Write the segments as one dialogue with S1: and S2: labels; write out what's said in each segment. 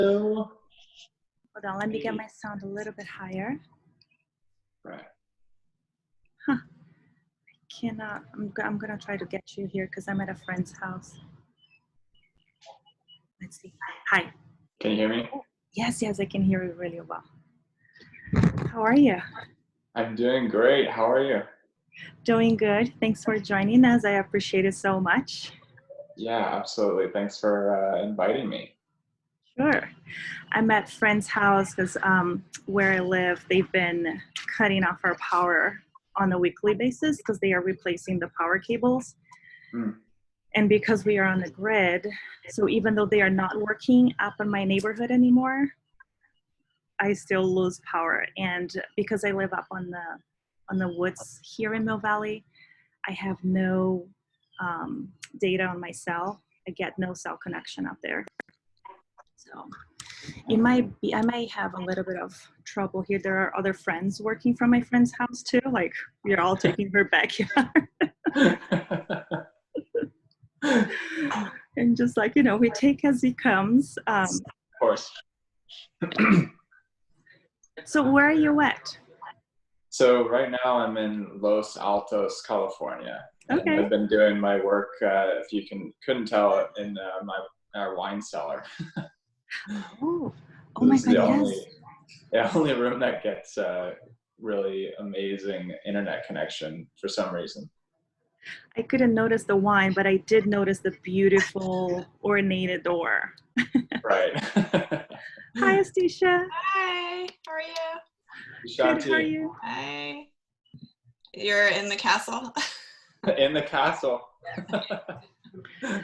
S1: Hello.
S2: Hold on, let me get my sound a little bit higher.
S1: Right.
S2: Huh. I cannot. I'm gonna try to get you here because I'm at a friend's house. Let's see. Hi.
S1: Can you hear me?
S2: Yes, I can hear you really well. How are you?
S1: I'm doing great. How are you?
S2: Doing good. Thanks for joining us. I appreciate it so much.
S1: Yeah, absolutely. Thanks for inviting me.
S2: Sure. I'm at friend's house because where I live, they've been cutting off our power on a weekly basis because they are replacing the power cables. And because we are on the grid, so even though they are not working up in my neighborhood anymore, I still lose power. And because I live up on the woods here in Mill Valley, I have no data on my cell. I get no cell connection up there. So it might be, I might have a little bit of trouble here. There are other friends working from my friend's house too. Like we're all taking her backyard. And just like, we take as it comes.
S1: Of course.
S2: So where are you at?
S1: So right now I'm in Los Altos, California. And
S2: Okay.
S1: I've been doing my work, if you couldn't tell, in our wine cellar.
S2: Oh
S1: This
S2: my
S1: is
S2: God,
S1: the only room that gets really amazing internet connection for some reason.
S2: I couldn't notice the wine, but I did notice the beautiful ornated door.
S1: Right.
S2: Hi, Astisha.
S3: Hi, how are you?
S2: Good, how are you?
S3: Hi. You're in the castle?
S1: In the castle.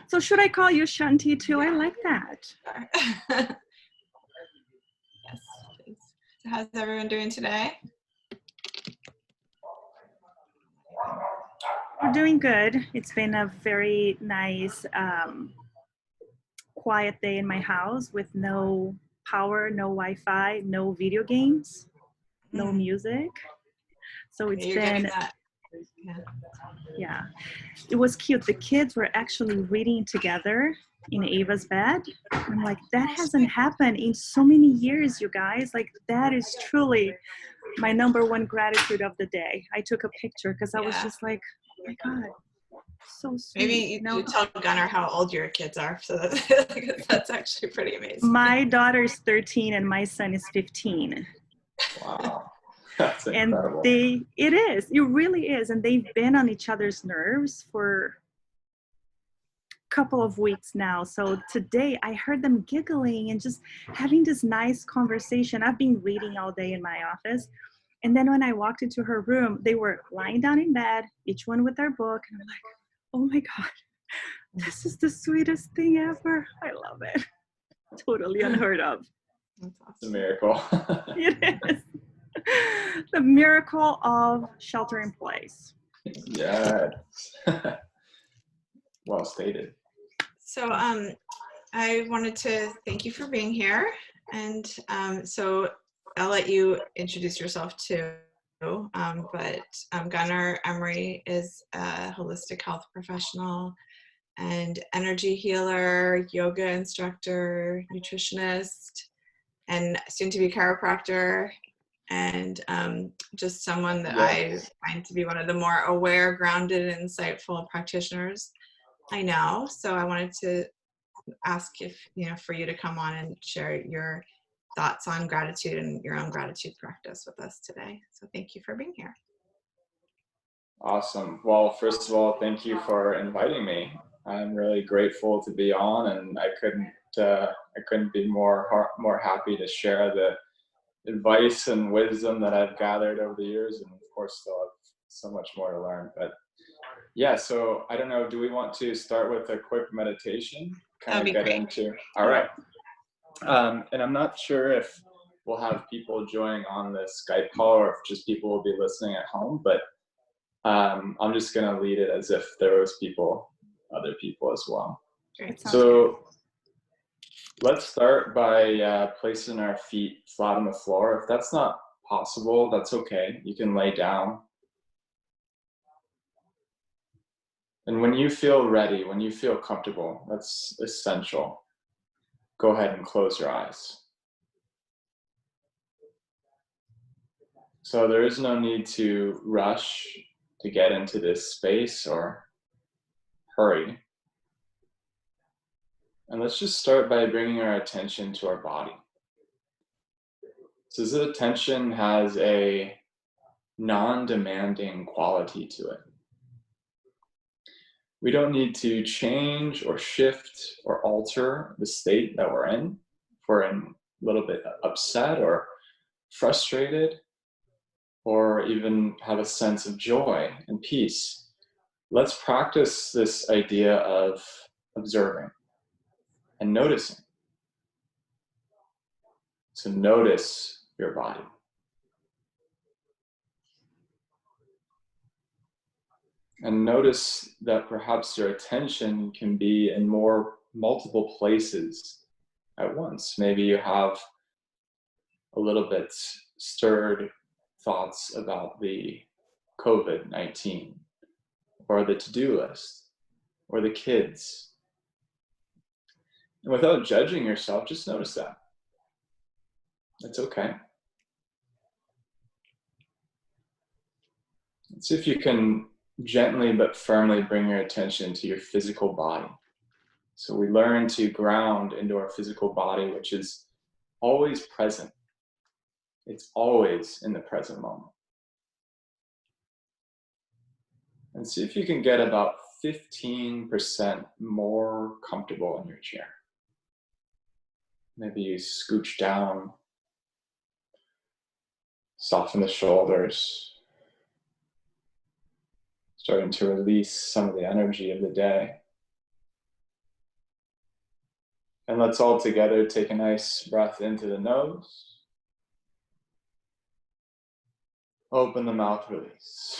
S2: So should I call you Shanti too? I like that.
S3: Yes, please. So how's everyone doing today?
S2: We're doing good. It's been a very nice, quiet day in my house with no power, no Wi-Fi, no video games, no music. So it's been, yeah, it was cute. The kids were actually reading together in Ava's bed. I'm like, that hasn't happened in so many years, you guys. Like, that is truly my number one gratitude of the day. I took a picture because I was just like, oh my God, so sweet.
S3: Maybe you tell Gunnar how old your kids are, so that's actually pretty amazing.
S2: My daughter's 13 and my son is 15.
S1: Wow, that's incredible.
S2: And it really is. And they've been on each other's nerves for a couple of weeks now. So today I heard them giggling and just having this nice conversation. I've been reading all day in my office. And then when I walked into her room, they were lying down in bed, each one with their book. And I'm like, oh my God, this is the sweetest thing ever. I love it. Totally unheard of.
S3: That's awesome.
S1: It's a miracle.
S2: It is. The miracle of shelter in place.
S1: Yes. Well stated.
S3: So I wanted to thank you for being here. And so I'll let you introduce yourself too. But Gunnar Emery is a holistic health professional and energy healer, yoga instructor, nutritionist, and soon to be chiropractor, and just someone that I find to be one of the more aware, grounded, and insightful practitioners I know. So I wanted to ask if, for you to come on and share your thoughts on gratitude and your own gratitude practice with us today. So thank you for being here.
S1: Awesome. Well, first of all, thank you for inviting me. I'm really grateful to be on, and I couldn't be more happy to share the advice and wisdom that I've gathered over the years, and of course still have so much more to learn. But yeah, so I don't know, do we want to start with a quick meditation?
S3: That'd be great.
S1: All right. And I'm not sure if we'll have people joining on this Skype call or if just people will be listening at home, but I'm just going to lead it as if there was other people as well.
S3: Great.
S1: So let's start by placing our feet flat on the floor. If that's not possible, that's okay. You can lay down. And when you feel ready, when you feel comfortable, that's essential. go ahead and close your eyes. So there is no need to rush to get into this space or hurry. And let's just start by bringing our attention to our body. So this attention has a non-demanding quality to it. We don't need to change or shift or alter the state that we're in. If we're a little bit upset or frustrated, or even have a sense of joy and peace, let's practice this idea of observing and noticing. So notice your body. And notice that perhaps your attention can be in multiple places at once. Maybe you have a little bit stirred thoughts about the COVID-19, or the to-do list, or the kids. And without judging yourself, just notice that. It's okay. Let's see if you can gently but firmly bring your attention to your physical body. So we learn to ground into our physical body, which is always present. It's always in the present moment. And see if you can get about 15% more comfortable in your chair. Maybe you scooch down, soften the shoulders, starting to release some of the energy of the day. And let's all together take a nice breath into the nose. Open the mouth, release.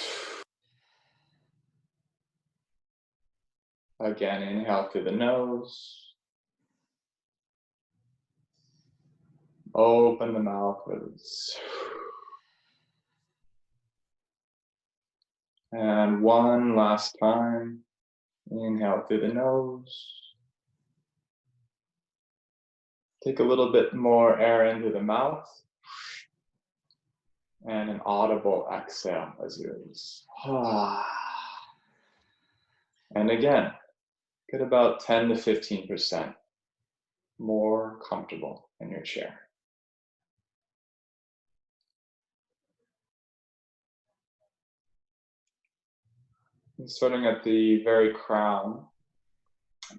S1: Again, inhale through the nose. Open the mouth, release. And one last time. Inhale through the nose. Take a little bit more air into the mouth. And an audible exhale as you release. And again, get about 10 to 15% more comfortable in your chair. And starting at the very crown,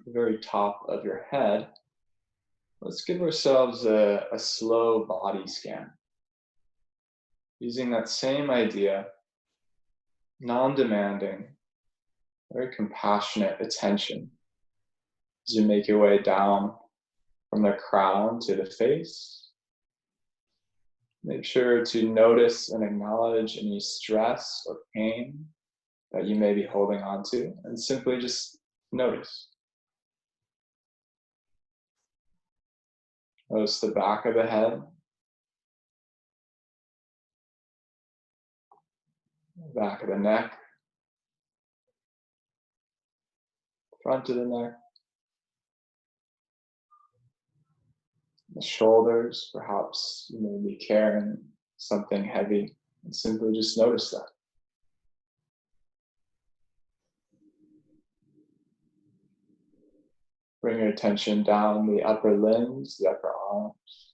S1: the very top of your head, let's give ourselves a slow body scan. Using that same idea, non-demanding, very compassionate attention as you make your way down from the crown to the face. Make sure to notice and acknowledge any stress or pain that you may be holding on to, and simply just notice. Notice the back of the head, back of the neck, front of the neck, the shoulders. Perhaps you may be carrying something heavy, and simply just notice that. Bring your attention down the upper limbs, the upper arms,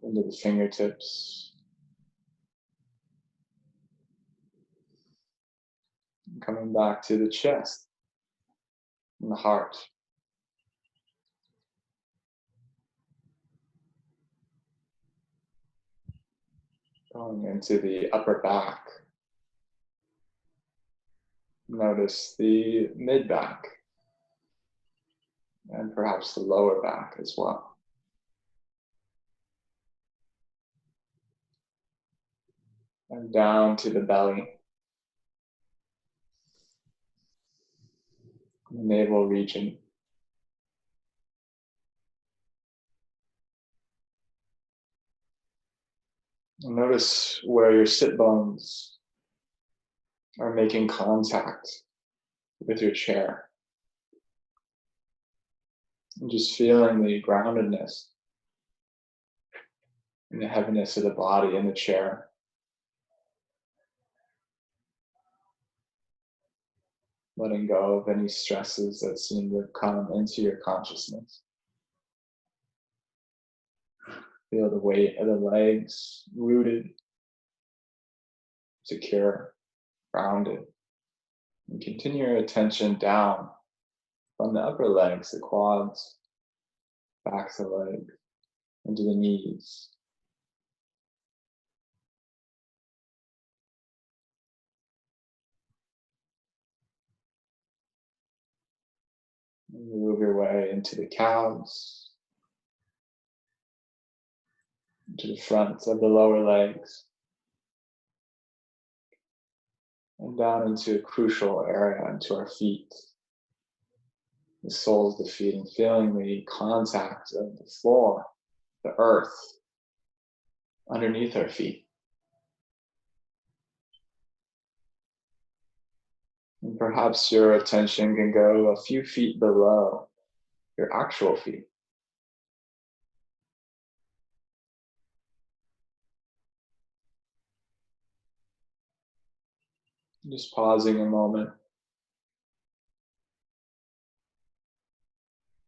S1: into the fingertips. And coming back to the chest and the heart. Going into the upper back. Notice the mid-back and perhaps the lower back as well. And down to the belly, the navel region. And notice where your sit bones are making contact with your chair. And just feeling the groundedness and the heaviness of the body in the chair. Letting go of any stresses that seem to come into your consciousness. Feel the weight of the legs rooted, secure, grounded. And continue your attention down from the upper legs, the quads, backs of the legs, into the knees. And move your way into the calves, into the fronts of the lower legs, and down into a crucial area, into our feet, the soles of the feet, and feeling the contact of the floor, the earth, underneath our feet. And perhaps your attention can go a few feet below your actual feet. Just pausing a moment,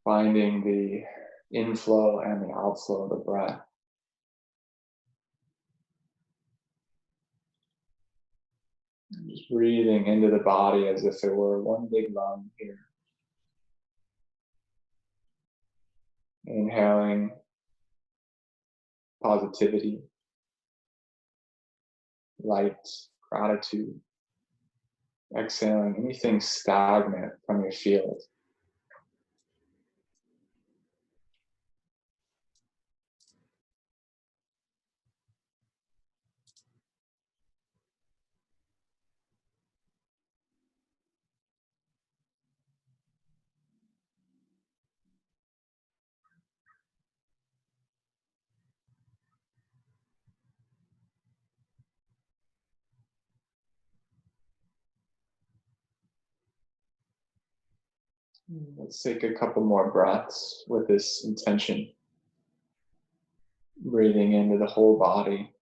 S1: finding the inflow and the outflow of the breath. And just breathing into the body as if it were one big lung here. Inhaling positivity, light, gratitude. Exhaling anything stagnant from your field. Let's take a couple more breaths with this intention. Breathing into the whole body.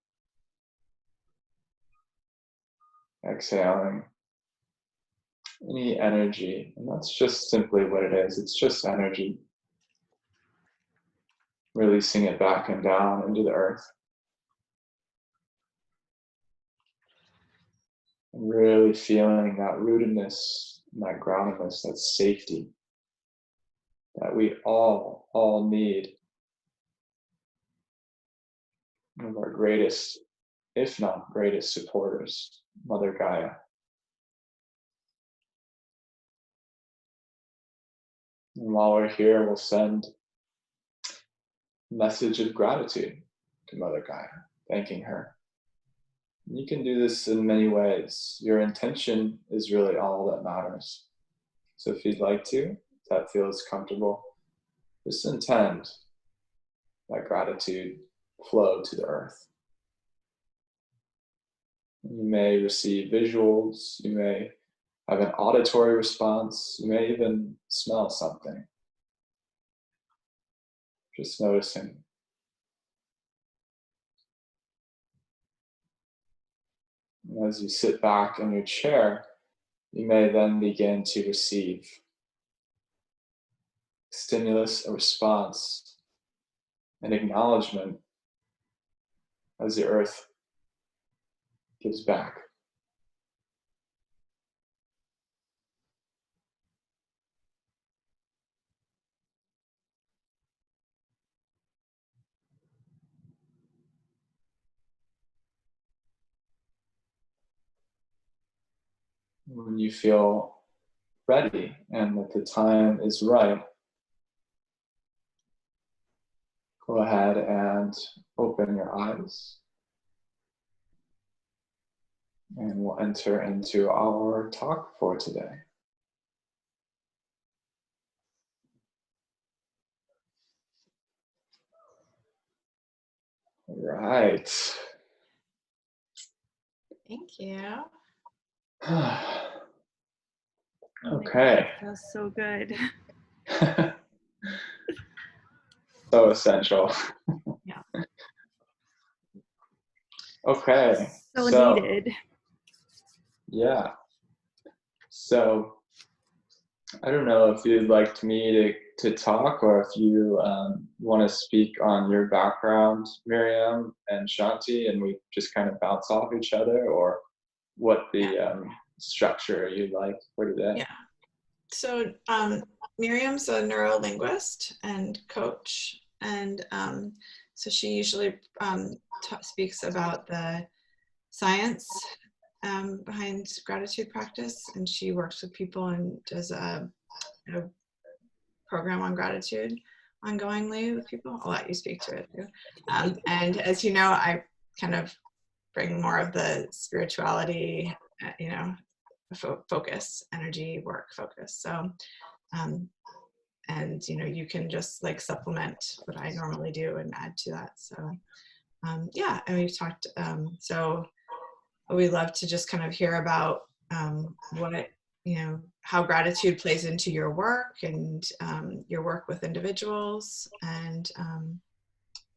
S1: Exhaling any energy, and that's just simply what it is. It's just energy. Releasing it back and down into the earth. And really feeling that rootedness, and that groundedness, that safety that we all need. One of our greatest, if not greatest supporters, Mother Gaia. And while we're here, we'll send a message of gratitude to Mother Gaia, thanking her. And you can do this in many ways. Your intention is really all that matters. So if you'd like to, if that feels comfortable, just intend that gratitude flow to the earth. You may receive visuals, you may have an auditory response, you may even smell something. Just noticing. And as you sit back in your chair, you may then begin to receive stimulus, a response, an acknowledgement as the earth gives back. When you feel ready and that the time is right, go ahead and open your eyes. And we'll enter into our talk for today. All right.
S3: Thank you.
S1: Okay.
S2: That was so good.
S1: so essential.
S3: Yeah.
S1: Okay.
S2: So needed.
S1: Yeah. So I don't know if you'd like me to talk, or if you want to speak on your background, Miriam and Shanti, and we just kind of bounce off each other, or what the structure you'd like for today.
S3: Yeah. So Miriam's a neurolinguist and coach, and so she usually speaks about the science behind gratitude practice, and she works with people and does a program on gratitude ongoingly with people. I'll let you speak to it too. And as you know, I kind of bring more of the spirituality, focus, energy, work focus. So, and you can just like supplement what I normally do and add to that. So, yeah, and we've talked. So we love to just kind of hear about what how gratitude plays into your work and your work with individuals, and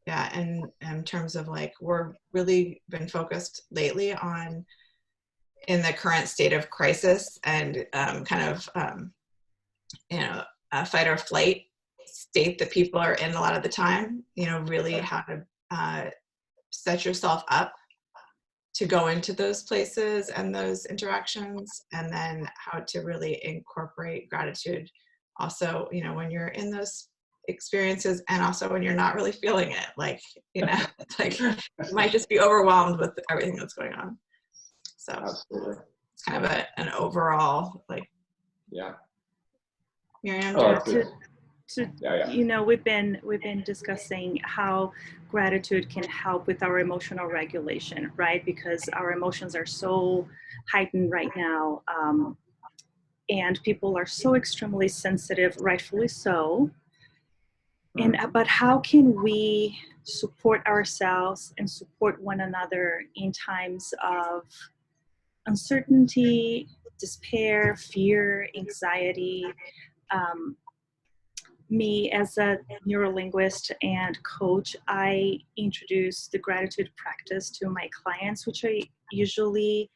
S3: yeah, and in terms of like we're really been focused lately on in the current state of crisis and kind of a fight or flight state that people are in a lot of the time, really how to set yourself up to go into those places and those interactions, and then how to really incorporate gratitude also, when you're in those experiences, and also when you're not really feeling it, like, like you might just be overwhelmed with everything that's going on. So
S1: Absolutely.
S3: it's kind of an overall, like,
S1: yeah.
S3: Miriam,
S2: we've been discussing how gratitude can help with our emotional regulation, right? Because our emotions are so heightened right now, and people are so extremely sensitive, rightfully so. And but how can we support ourselves and support one another in times of uncertainty, despair, fear, anxiety? Me as a neurolinguist and coach, I introduce the gratitude practice to my clients, which are usually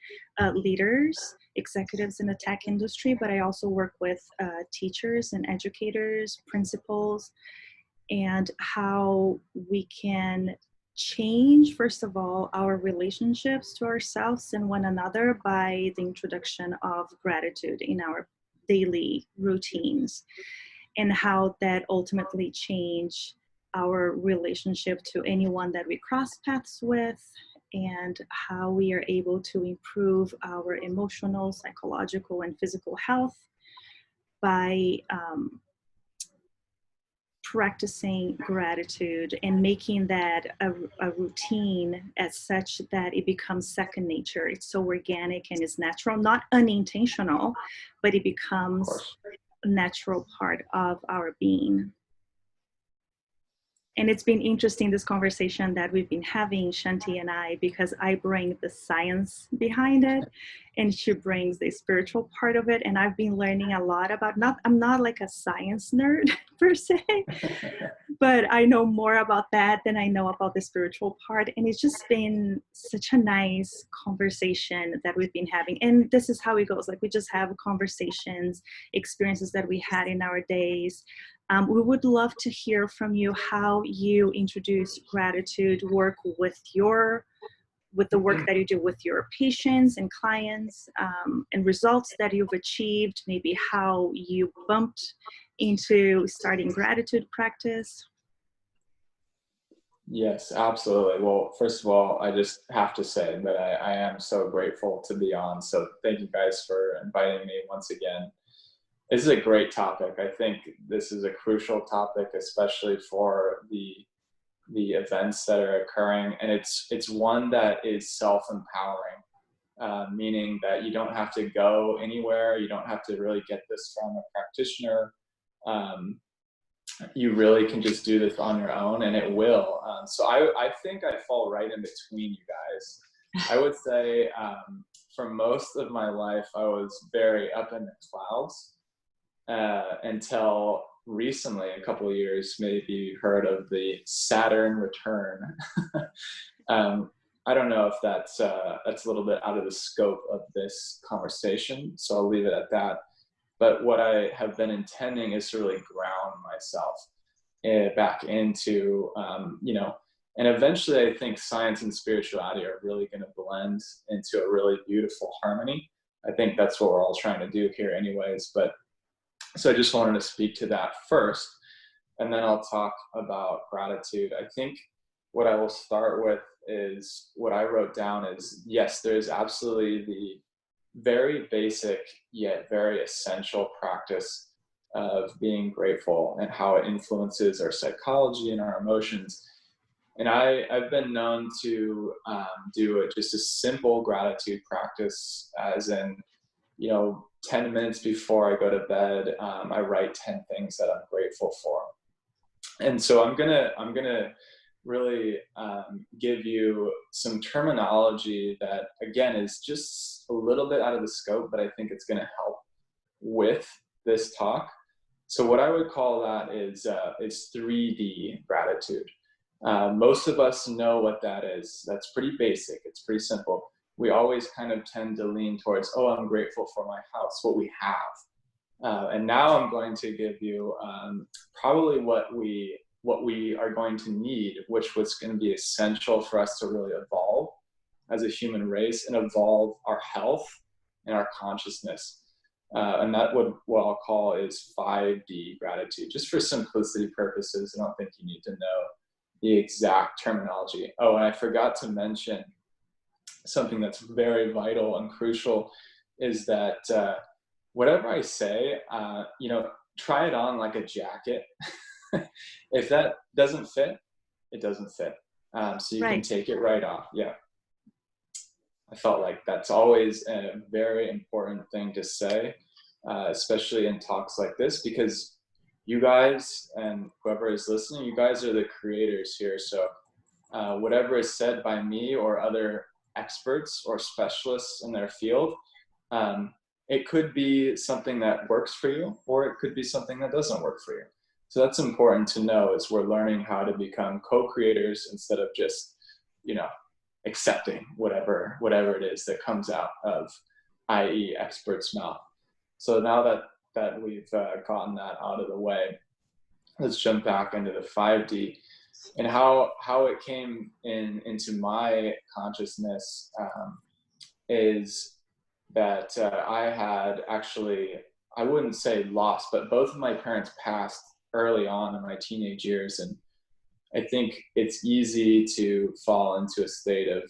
S2: leaders, executives in the tech industry, but I also work with teachers and educators, principals, and how we can change, first of all, our relationships to ourselves and one another by the introduction of gratitude in our daily routines, and how that ultimately change our relationship to anyone that we cross paths with, and how we are able to improve our emotional, psychological, and physical health by practicing gratitude and making that a routine as such that it becomes second nature. It's so organic and is natural, not unintentional, but it becomes a natural part of our being. And it's been interesting, this conversation that we've been having, Shanti and I, because I bring the science behind it and she brings the spiritual part of it. And I've been learning a lot about, I'm not like a science nerd per se, but I know more about that than I know about the spiritual part. And it's just been such a nice conversation that we've been having. And this is how it goes. Like, we just have conversations, experiences that we had in our days. We would love to hear from you how you introduce gratitude, work with the work that you do with your patients and clients, and results that you've achieved, maybe how you bumped into starting gratitude practice.
S1: Yes, absolutely. Well, first of all, I just have to say that I am so grateful to be on. So thank you guys for inviting me once again. This is a great topic. I think this is a crucial topic, especially for the events that are occurring, and it's one that is self-empowering, meaning that you don't have to go anywhere. You don't have to really get this from a practitioner. You really can just do this on your own, and it will. So I think I fall right in between you guys. I would say for most of my life, I was very up in the clouds until recently, a couple of years, maybe you heard of the Saturn return. I don't know if that's a little bit out of the scope of this conversation, so I'll leave it at that. But what I have been intending is to really ground myself back into, and eventually I think science and spirituality are really going to blend into a really beautiful harmony. I think that's what we're all trying to do here anyways. But so I just wanted to speak to that first, and then I'll talk about gratitude. I think what I will start with is what I wrote down is, yes, there's absolutely the very basic yet very essential practice of being grateful and how it influences our psychology and our emotions. And I've been known to do it just a simple gratitude practice, as in, 10 minutes before I go to bed, I write 10 things that I'm grateful for. And so I'm gonna really give you some terminology that, again, is just a little bit out of the scope, but I think it's gonna help with this talk. So what I would call that is 3D gratitude. Most of us know what that is. That's pretty basic. It's pretty simple. We always kind of tend to lean towards, oh, I'm grateful for my house, what we have. And now I'm going to give you probably what we are going to need, which was going to be essential for us to really evolve as a human race and evolve our health and our consciousness. And that what I'll call is 5D gratitude, just for simplicity purposes. I don't think you need to know the exact terminology. Oh, and I forgot to mention something that's very vital and crucial is that whatever I say, try it on like a jacket. If that doesn't fit, it doesn't fit. So you can take it right off. Yeah. I felt like that's always a very important thing to say, especially in talks like this, because you guys and whoever is listening, you guys are the creators here. So whatever is said by me or other experts or specialists in their field, it could be something that works for you, or it could be something that doesn't work for you. So that's important to know, as we're learning how to become co-creators instead of just, accepting whatever it is that comes out of, i.e. expert's mouth. So now that we've gotten that out of the way, let's jump back into the 5D and how it came into my consciousness. Is that I had actually, I wouldn't say lost, but both of my parents passed early on in my teenage years. And I think it's easy to fall into a state of,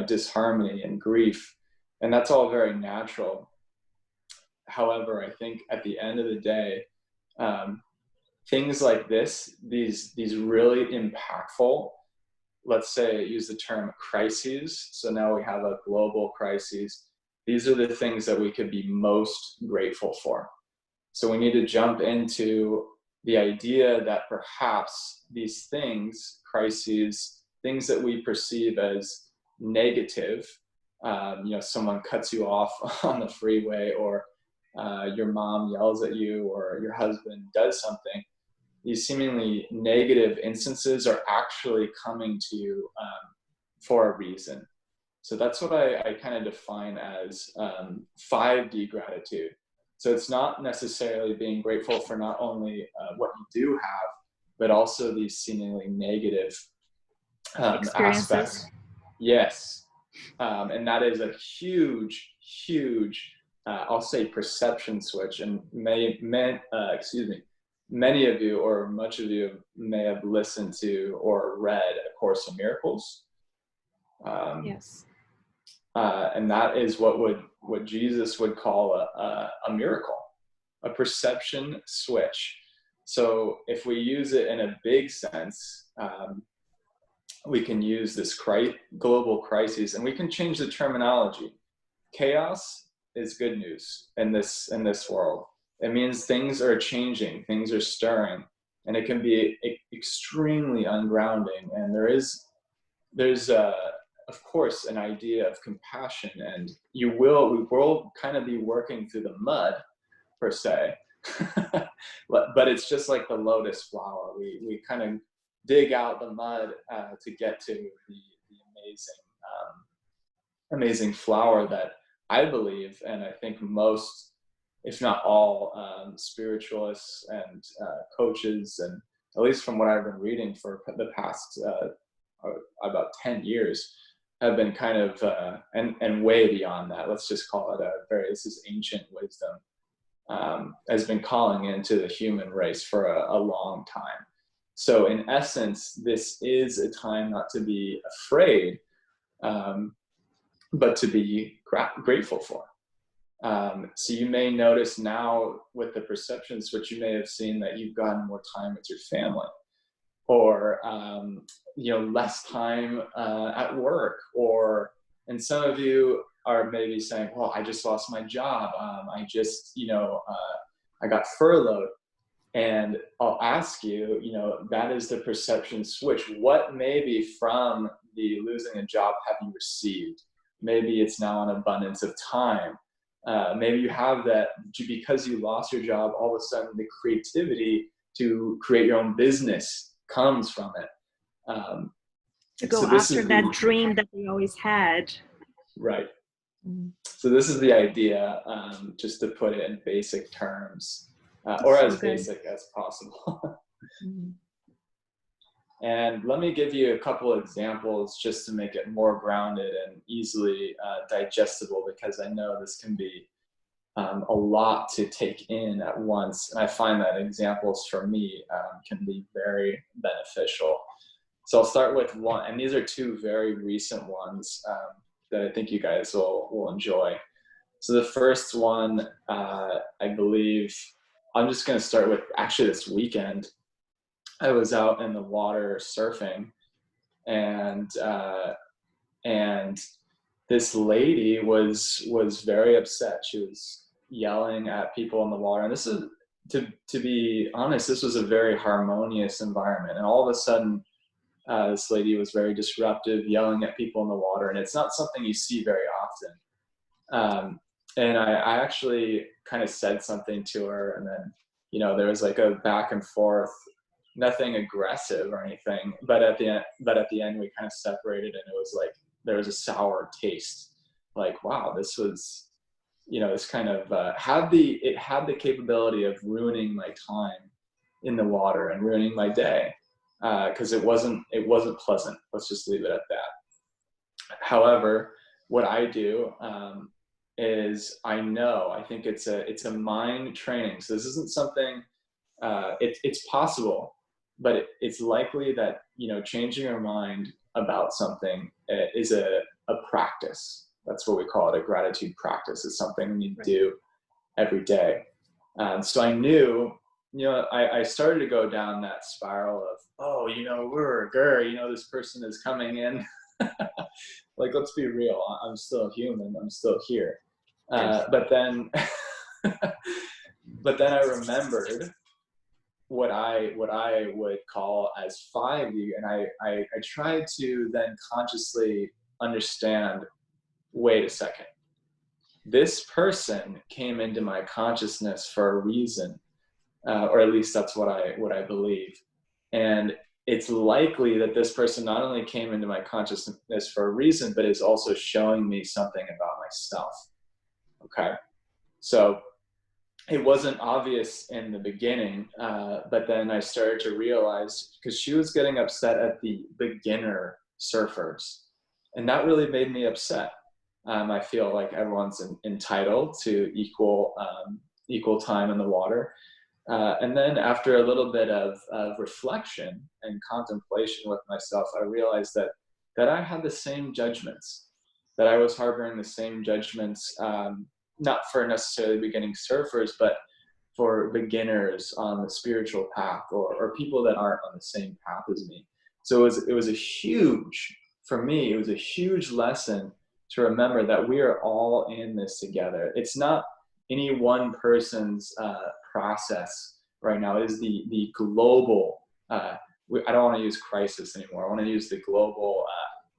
S1: disharmony and grief. And that's all very natural. However, I think at the end of the day, things like this, these really impactful, let's say, use the term crises. So now we have a global crisis. These are the things that we could be most grateful for. So we need to jump into the idea that perhaps these things, crises, things that we perceive as negative, someone cuts you off on the freeway, or your mom yells at you, or your husband does something, these seemingly negative instances are actually coming to you for a reason. So that's what I kind of define as 5D gratitude. So it's not necessarily being grateful for not only what you do have, but also these seemingly negative aspects. Yes. And that is a huge, I'll say, perception switch. And many of you, or much of you, may have listened to or read A Course in Miracles.
S2: Yes.
S1: And that is what Jesus would call a miracle, a perception switch. So if we use it in a big sense, we can use this global crisis, and we can change the terminology. Chaos is good news in this world. It means things are changing, things are stirring, and it can be extremely ungrounding. And there's of course, an idea of compassion, and we will kind of be working through the mud, per se, but it's just like the lotus flower. We kind of dig out the mud to get to the amazing flower that I believe, and I think most, if not all, spiritualists and coaches, and at least from what I've been reading for the past about 10 years, have been kind of, and way beyond that, let's just call it this is ancient wisdom, has been calling into the human race for a long time. So in essence, this is a time not to be afraid, but to be grateful for. So you may notice now with the perception switch, you may have seen that you've gotten more time with your family, or less time at work, and some of you are maybe saying, well, I just lost my job. I got furloughed. And I'll ask you, that is the perception switch. What maybe from the losing a job have you received? Maybe it's now an abundance of time. Maybe you have that because you lost your job, all of a sudden the creativity to create your own business comes from it.
S2: To go after that dream that we always had.
S1: Right. So this is the idea, just to put it in basic terms, or as basic as possible. And let me give you a couple of examples just to make it more grounded and easily digestible, because I know this can be a lot to take in at once. And I find that examples for me can be very beneficial. So I'll start with one, and these are two very recent ones that I think you guys will enjoy. So the first one, I believe, I'm just going to start with actually this weekend. I was out in the water surfing, and this lady was very upset. She was yelling at people in the water, and this is, to be honest, this was a very harmonious environment, and all of a sudden this lady was very disruptive, yelling at people in the water, and it's not something you see very often. And I actually kind of said something to her, and then there was like a back and forth, nothing aggressive or anything, but at the end we kind of separated, and it was like there was a sour taste. Like, wow, this was, this kind of had the capability of ruining my time in the water and ruining my day, because it wasn't pleasant. Let's just leave it at that. However, what I do is I think it's a mind training. So this isn't something, it's possible, but it's likely that, changing your mind about something is a practice. That's what we call it, a gratitude practice. It's something you do every day. So I knew, I started to go down that spiral of, this person is coming in. Like, let's be real. I'm still human. I'm still here. But then I remembered what I would call as 5D, and I tried to then consciously understand, wait a second, this person came into my consciousness for a reason, or at least that's what I believe. And it's likely that this person not only came into my consciousness for a reason, but is also showing me something about myself. Okay. So it wasn't obvious in the beginning, but then I started to realize, because she was getting upset at the beginner surfers, and that really made me upset. I feel like everyone's entitled to equal time in the water. And then after a little bit of reflection and contemplation with myself, I realized that I had the same judgments, that I was harboring the same judgments, not for necessarily beginning surfers, but for beginners on the spiritual path, or people that aren't on the same path as me. So it was a huge, for me, it was a huge lesson to remember that we are all in this together. It's not any one person's process right now. It is the global, I don't want to use crisis anymore. I want to use the global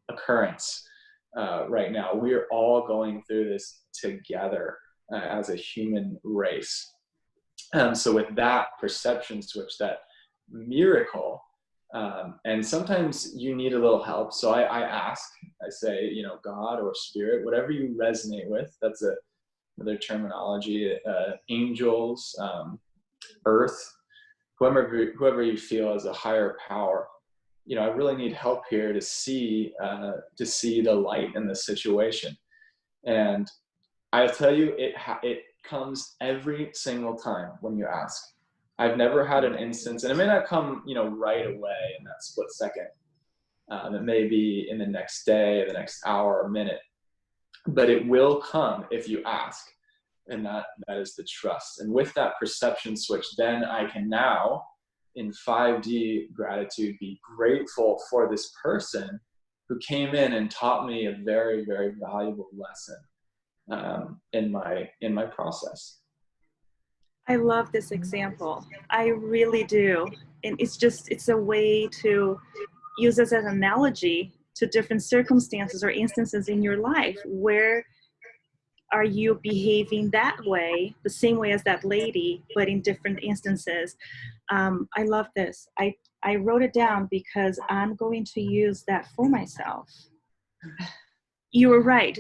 S1: occurrence right now. We are all going through this together as a human race. So with that perception switch, that miracle, and sometimes you need a little help. So I ask, I say, God or spirit, whatever you resonate with. That's another terminology. Angels, earth, whoever you feel as a higher power. I really need help here to see the light in the situation. And I'll tell you, it comes every single time when you ask. I've never had an instance, and it may not come, right away in that split second. It may be in the next day, the next hour or minute, but it will come if you ask. And that is the trust. And with that perception switch, then I can now, in 5D gratitude, be grateful for this person who came in and taught me a very, very valuable lesson in my process.
S2: I love this example. I really do. And it's a way to use this as an analogy to different circumstances or instances in your life. Where are you behaving that way, the same way as that lady, but in different instances? I love this. I wrote it down because I'm going to use that for myself. You were right.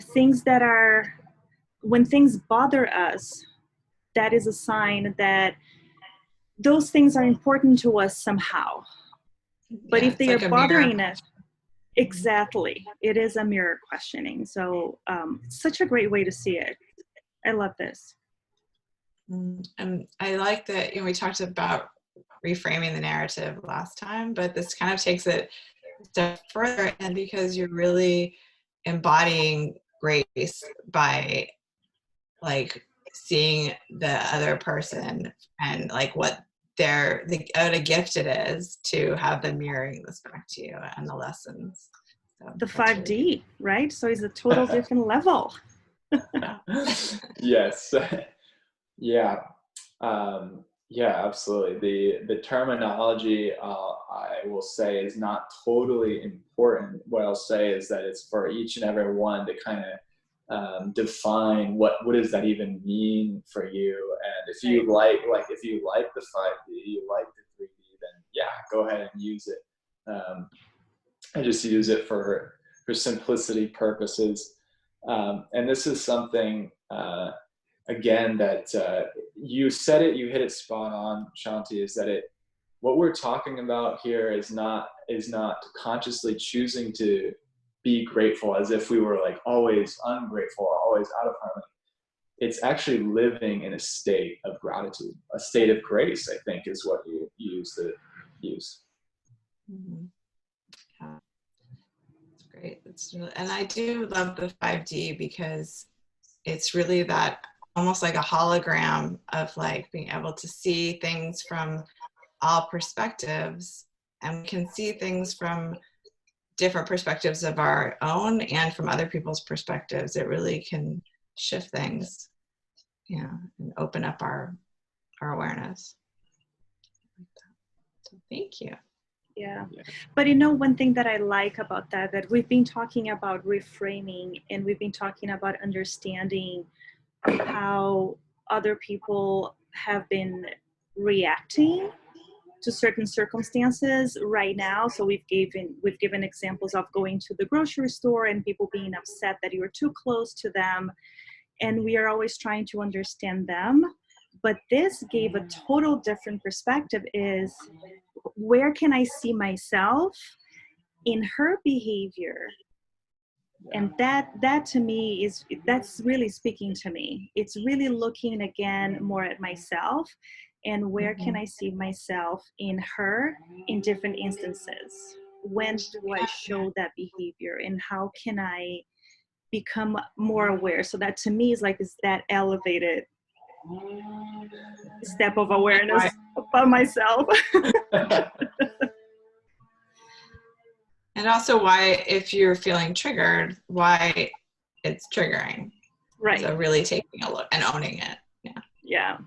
S2: When things bother us, that is a sign that those things are important to us somehow. But if they are bothering us, exactly, it is a mirror questioning. So such a great way to see it. I love this.
S3: And I like that, we talked about reframing the narrative last time, but this kind of takes it a step further, and because you're really embodying grace by seeing the other person and what a gift it is to have them mirroring this back to you and the lessons. So
S2: the 5D, really, right? So it's a total different level.
S1: Yes. Yeah. Yeah, absolutely. The terminology, I will say, is not totally important. What I'll say is that it's for each and every one to kind of define what does that even mean for you. And if you like the 5D, you like the 3D, then yeah, go ahead and use it. I just use it for simplicity purposes. And this is something, again, that you said it, you hit it spot on, Shanti, is that what we're talking about here is not consciously choosing to be grateful as if we were always ungrateful or always out of harmony. It's actually living in a state of gratitude, a state of grace, I think, is what you use.
S3: Mm-hmm. Yeah. That's great. And I do love the 5D because it's really that almost like a hologram of being able to see things from all perspectives, and we can see things from different perspectives of our own and from other people's perspectives. It really can shift things, and open up our awareness. So thank you.
S2: Yeah. But one thing that I like about that we've been talking about reframing, and we've been talking about understanding how other people have been reacting to certain circumstances right now. So we've given examples of going to the grocery store and people being upset that you were too close to them, and we are always trying to understand them. But this gave a total different perspective, is where can I see myself in her behavior? And that to me that's really speaking to me. It's really looking again more at myself, and where can I see myself in her in different instances? When do I show that behavior, and how can I become more aware? So that to me is that elevated step of awareness about myself.
S3: And also why, if you're feeling triggered, why it's triggering.
S2: Right.
S3: So really taking a look and owning it. Yeah.
S2: Yeah.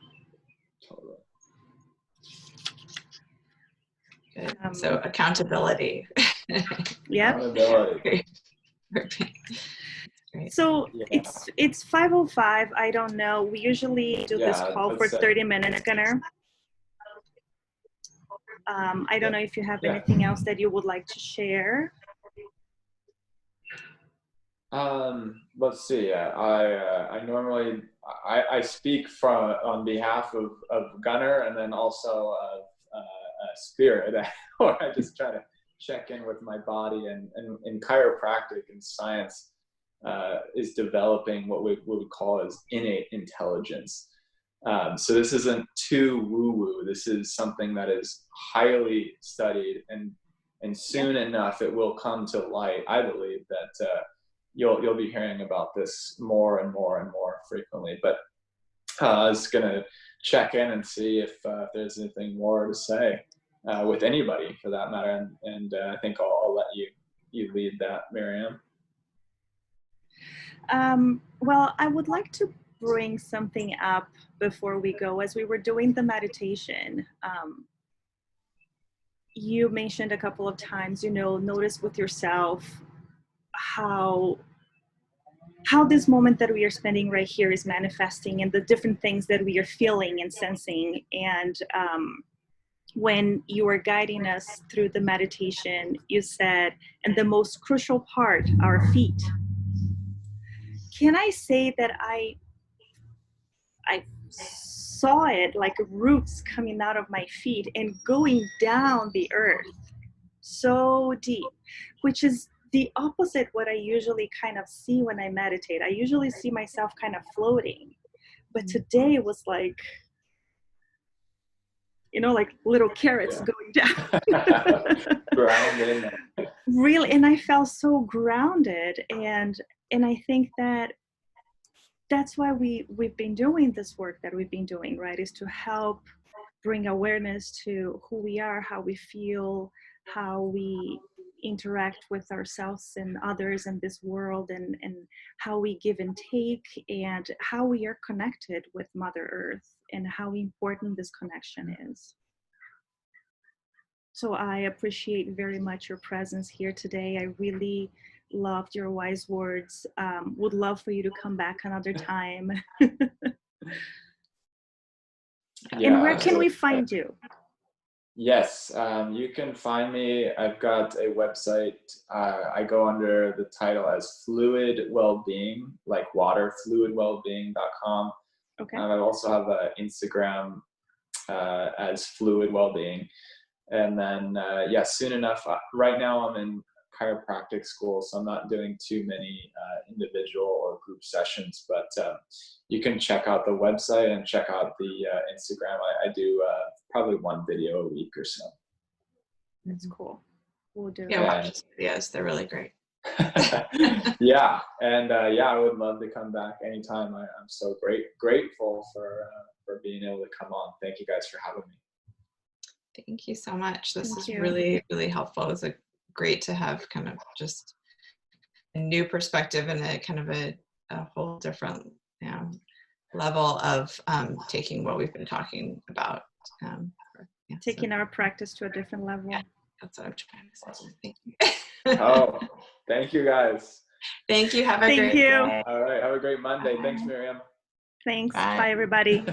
S3: Good. So accountability.
S2: Yeah.
S1: Accountability.
S3: Great.
S2: So
S1: Yeah.
S2: it's 5:05. I don't know. We usually do this call for 30 minutes, Gunnar. I don't know if you have anything else that you would like to share.
S1: Let's see. I normally I speak on behalf of Gunnar, and then also of Spirit, or I just try to check in with my body. And in chiropractic and science is developing what we would call as innate intelligence. So this isn't too woo-woo. This is something that is highly studied, and soon enough it will come to light. I believe that you'll be hearing about this more and more and more frequently. But I was gonna check in and see if there's anything more to say with anybody for that matter, and I think I'll let you lead that, Miriam.
S2: Well, I would like to bring something up before we go. As we were doing the meditation, you mentioned a couple of times, notice with yourself how this moment that we are spending right here is manifesting, and the different things that we are feeling and sensing. And when you were guiding us through the meditation, you said, and the most crucial part, our feet. Can I say that I saw it like roots coming out of my feet and going down the earth so deep, which is the opposite what I usually kind of see when I meditate. I usually see myself kind of floating, but today it was like, like little carrots going down.
S1: Grounded.
S2: Really, and I felt so grounded, and I think that's why we've been doing this work that we've been doing, right? Is to help bring awareness to who we are, how we feel, how we interact with ourselves and others in this world, and how we give and take, and how we are connected with Mother Earth, and how important this connection is. So I appreciate very much your presence here today. I really loved your wise words. Would love for you to come back another time. And where can we find you?
S1: Yes, you can find me. I've got a website. I go under the title as Fluid Wellbeing, like water, fluidwellbeing.com.
S2: Okay.
S1: I also have an Instagram as Fluid Wellbeing. And then, soon enough, right now I'm in chiropractic school, so I'm not doing too many individual or group sessions, but you can check out the website and check out the Instagram. I do probably one video a week or so.
S2: That's cool. We'll do
S3: watch videos. They're really great.
S1: Yeah, and I would love to come back anytime. I'm so grateful for being able to come on. Thank you guys for having me.
S3: Thank you so much. This is
S2: you.
S3: really, really helpful. It's great to have kind of just a new perspective and a kind of a whole different level of taking what we've been talking about.
S2: Taking our practice to a different level.
S3: Yeah, that's what I'm trying to say. Thank you.
S1: Thank you guys.
S3: Thank you. Have a great
S2: day.
S1: All right. Have a great Monday. Thanks, Miriam.
S2: Thanks. Bye everybody.